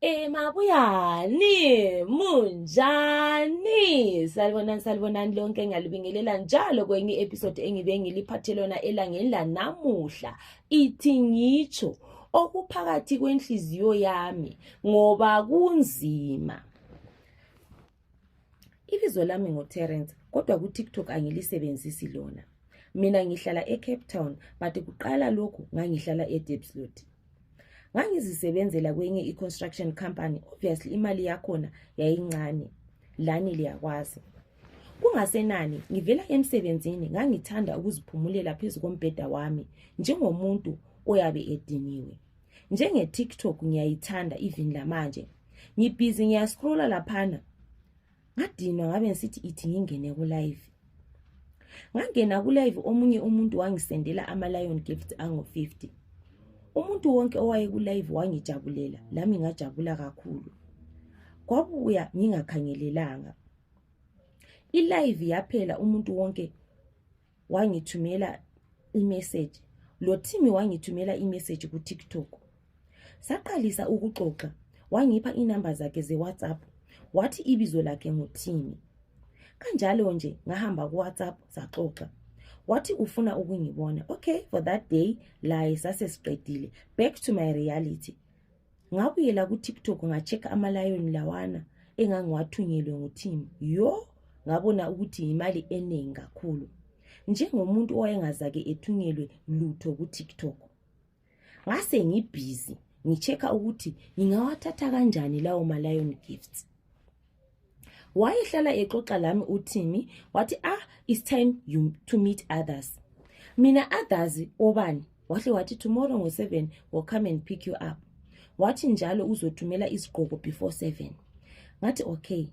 Mabuyani, munjani? Salibonani lonke ngalibingelela njalo kwenye episode engibe ngiliphathelona elangeni lanamuhla. Ithi ngitsho okuphakathi kwenhliziyo yami ngoba kunzima. Ibizo lami ngoTerence, kodwa ku-TikTok angilisebenzisi lona. Mina ngihlala eCape Town, but kuqala lokhu ngangihlala eDiepsloot. Ngangizisebenzela kwenye i-construction company, obviously imali yakhona yayincane, lani liyakwazi. Kungasenani, ngivela emsebenzini ngangithanda ukuziphumulela phezu kombheda wami, njengomuntu oyabe ediniwe. Njenge-TikTok ngiyayithanda even lamanje. Ngibhizi ngiyascrolla laphana. Ngadinwa ngabe ngisithi ithi ngingene ku-live. Ngangena ku-live omunye umuntu wangisendela ama-Lion Gifts angu-50. Umuntu wonke owaye ku-live wangijabulela, lami ngajabula kakhulu. Kwabuya ngingakhangelelanga. I-live yaphela umuntu wonke wangithumela i-message. Lo Thimi wangithumela i-message ku-TikTok. Saqalisa ukuxoxa, wangipha inamba zakhe ze-WhatsApp, wathi ibizo lakhe nguThimi. Kanjalo nje ngahamba ku-WhatsApp saxoxa. Wathi ufuna ukungibona. Okay, for that day, la sasesiqedile. Back to my reality. Ngabuyela ku-TikTok ngachecka ama-lion lawana engangiwathunyelwe nguThimi. Ngabona ukuthi imali eningi kakhulu. Njengomuntu owayengazake ethunyelwe lutho ku-TikTok. Ngase ngibhizi, ngichecka ukuthi ngingawathatha kanjani lawo ma-Lion Gifts. Wayehlala exoxa lami uThimi, wathi it's time to meet others. Mina others obani? Wathi tomorrow ngo-7 will come and pick you up. Wathi njalo uzothumela isigqoko before 7. Ngathi okay.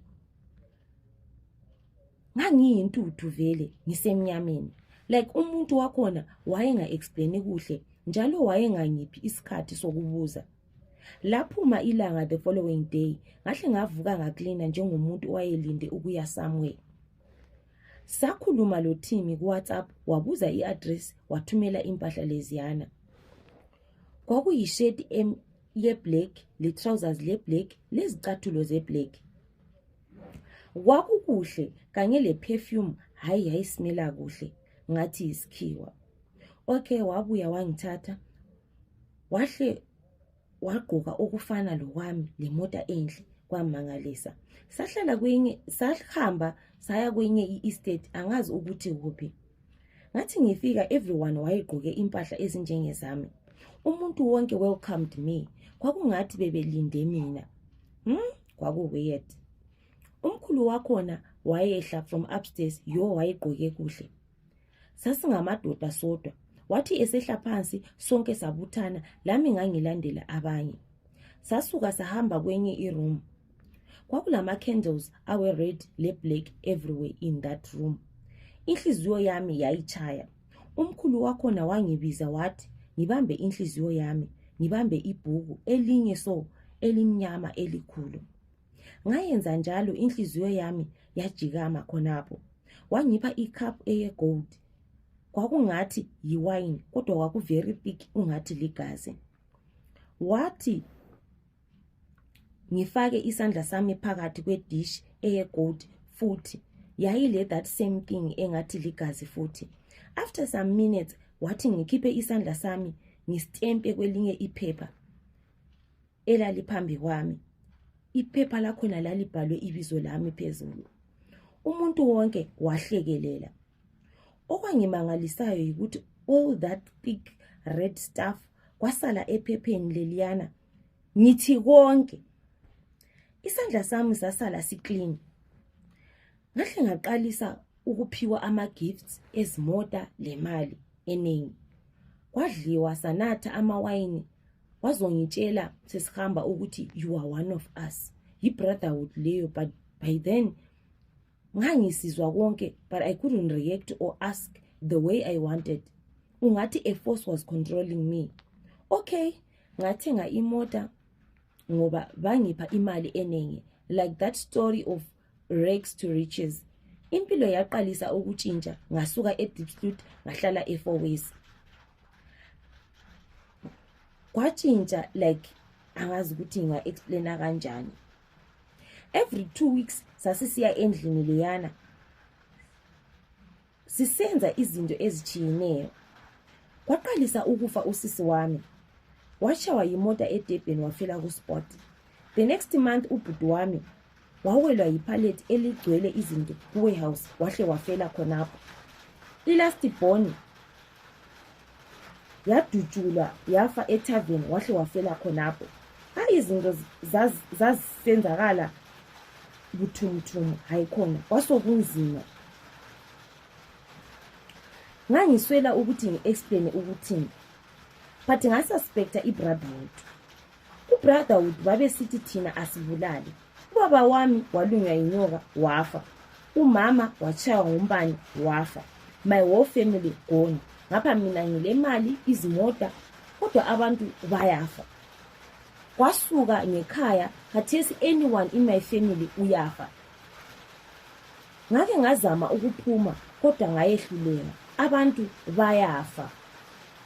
Ngangiyintuthu vele ngisemnyameni. Like umuntu wakhona wayenga-explain kuhle, njalo wayengangiphi isikhathi sokubuza. Laphuma ilanga the following day, ngahle ngavuka ngaklina njengomuntu owayelinde ukuya somewhere. Sakhuluma lo Thimi ku-WhatsApp, wabuza i-address, wathumela impahla leziyana. Kwakuyi-shirt ye-black, le-trousers le-black, lezicathulo ze-black. Kwakukuhle, kanye le-perfume, hayi kuhle, ngathi isikhiwa. Okay, wabuya wangithatha, wahle wagqoka okufana lokwami, le mota enhle, kwamangalisa. Sahamba saya kwenye i-estate, angazi ukuthi kuphi. Ngathi ngifika, everyone wayegqoke impahla ezinjengezami. Umuntu wonke welcomed me. Kwakungathi bebelinde mina. Kwaku-weird. Umkhulu wakhona wayehla from upstairs, wayegqoke kuhle. Sasingamadoda sodwa. Wathi esehla phansi, sonke sabuthana, lami ngangilandela abanye. Sasuka sahamba kwenye i-room. Kwakulama candles awe red le black everywhere in that room. Inhliziyo yami yayichaya. Umkhulu wakhona wangibiza wathi, ngibambe inhliziyo yami, ngibambe ibhuku elinye elimnyama elikhulu. Ngayenza njalo, inhliziyo yami yajikama khonapho. Wangipha icup eye-gold. Kwakungathi yiwine, kodwa kwaku very thick, ungathi ligazi. Wathi ngifake isandla sami phakathi kwedish eye-gold futhi, yayile that same thing engathi ligazi futhi. After some minutes, wathi ngikhiphe isandla sami, ngistempe kwelinye iphepha elaliphambi kwami. Iphepha lakhona lalibhalwe ibizo lami phezulu. Umuntu wonke wahlekelela. Okwangimangalisayo yikuthi all that thick red stuff kwasala ephepheni leliyana. Ngithi konke. Isandla sami sasala si-clean. Ngahle ngaqalisa ukuphiwa ama-gifts ezimota lemali eningi. Kwadliwa sanatha amawayini. Wazongitshela sesihamba ukuthi you are one of us. Yi-brotherhood leyo, but by then ngangisizwa konke, but I couldn't react or ask the way I wanted. Ungathi a force was controlling me. Okay, ngathenga imota ngoba bangipha imali eningi. Like that story of rags to riches. Impilo yaqalisa ukutshintsha, ngasuka eDiepsloot ngahlala eFourways. Kwatshintsha like angazi ukuthi nginga-explaina kanjani. Every 2 weeks sasisiya endlini leyana sisenza izinto ezitshiyeneyo. Kwaqalisa ukufa usisi wami, washawa yimota eDurban wafela kuspot. The next month ubhuti wami wawelwa yipallet eligcwele izinto ku-warehouse wahle wafela khonapho. I-last born yadutshulwa yafa etavern wahle wafela khonapho. Izinto zazisenzakala buthumthumu, hayi khona kwasokunzima. Ngangiswela ukuthi ngi-explain ukuthini, but ngasuspecta i-brotherhood. U-brotherhood babesithi thina asibulali. Ubaba wami walunywa yinyoka wafa, umama wachaywa ngumbane wafa, my whole family gone. Ngapha mina ngile mali, izimota, kodwa abantu bayafa. Kwasuka ngekhaya khathesi anyone in my family uyafa. Ngake ngazama ukuphuma kodwa ngayehluleka, abantu bayafa.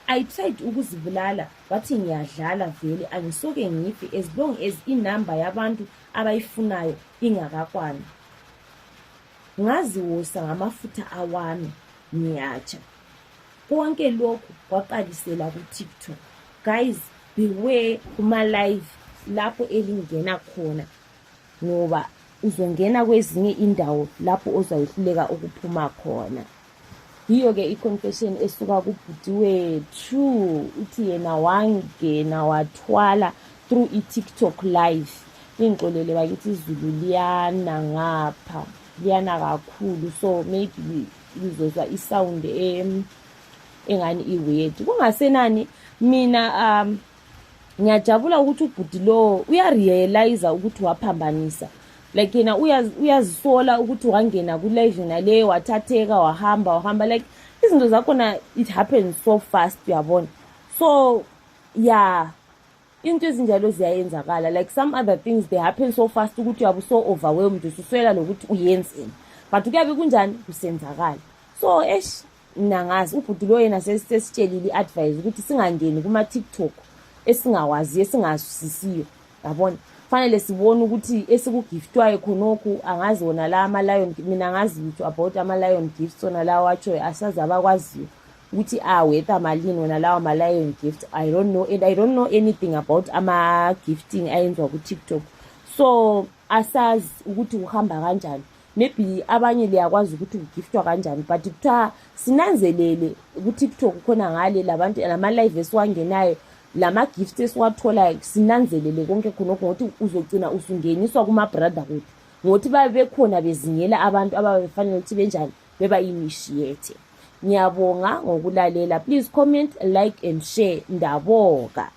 I tried ukuzibulala bathi ngiyadlala vele angisoke ngife as long as inamba yabantu abayifunayo ingakakwani. Ngaziwosa ngamafutha awami ngiyatsha. Konke lokhu kwaqalisela ku-TikTok. Guys, beware kuma live lapho elingena khona, ngoba uzongena kwezinye indawo lapho ozayihluleka ukuphuma khona. Hiyo ke i-confession esuka kubhuti wethu, uthi yena wangena wathwala through i-TikTok live. Ingixolele bakithi izulu liyana ngapha, liyana kakhulu, so maybe ngizozwa isound engani iweird. Kungasenani mina ngiyajabula ukuthi ubhuti lo uyarealize ukuthi waphambanisa. Like yena uyazisola ukuthi wangena ku live nale wathatheka wahamba like izinto zakhona it happens so fast, uyabona. So yeah, into ezinjalo ziyayenzakala, like some other things they happen so fast ukuthi uyabe so overwhelmed ususwela lokuthi uyenzeni, but kuyabe kunjani kusenzakala. So nangazi ubhuti lo yena sesitshelile advice ukuthi singangeni kuma TikTok esingawazi esingazwisisiyo, yabona. Fanele sibone ukuthi esikugiftwayo khonokho angazi wona la ama-lion, mina ngazi ukuthi about ama-lion gifts wona la watsho asazi abakwaziyo ukuthi wetha malini wona lawa ama-lion gift. I don't know, and I don't know anything about ama-gifting ayenzwa ku-TikTok, so asazi ukuthi uhamba kanjani. Maybe abanye liyakwazi ukuthi ugiftwa kanjani, but kuthiwa sinanzelele ku-TikTok khona ngale labantu lama-live esiwangenayo, lama gifts esiwathola sinanzelele konke khonokho, ngokuthi uzogcina usungeniswa kuma-brotherhood, ngokuthi babe bekhona bezingela abantu ababefanele ukuthi benjani beba-initiate. Ngiyabonga ngokulalela. Please comment, like and share. Ndabonga.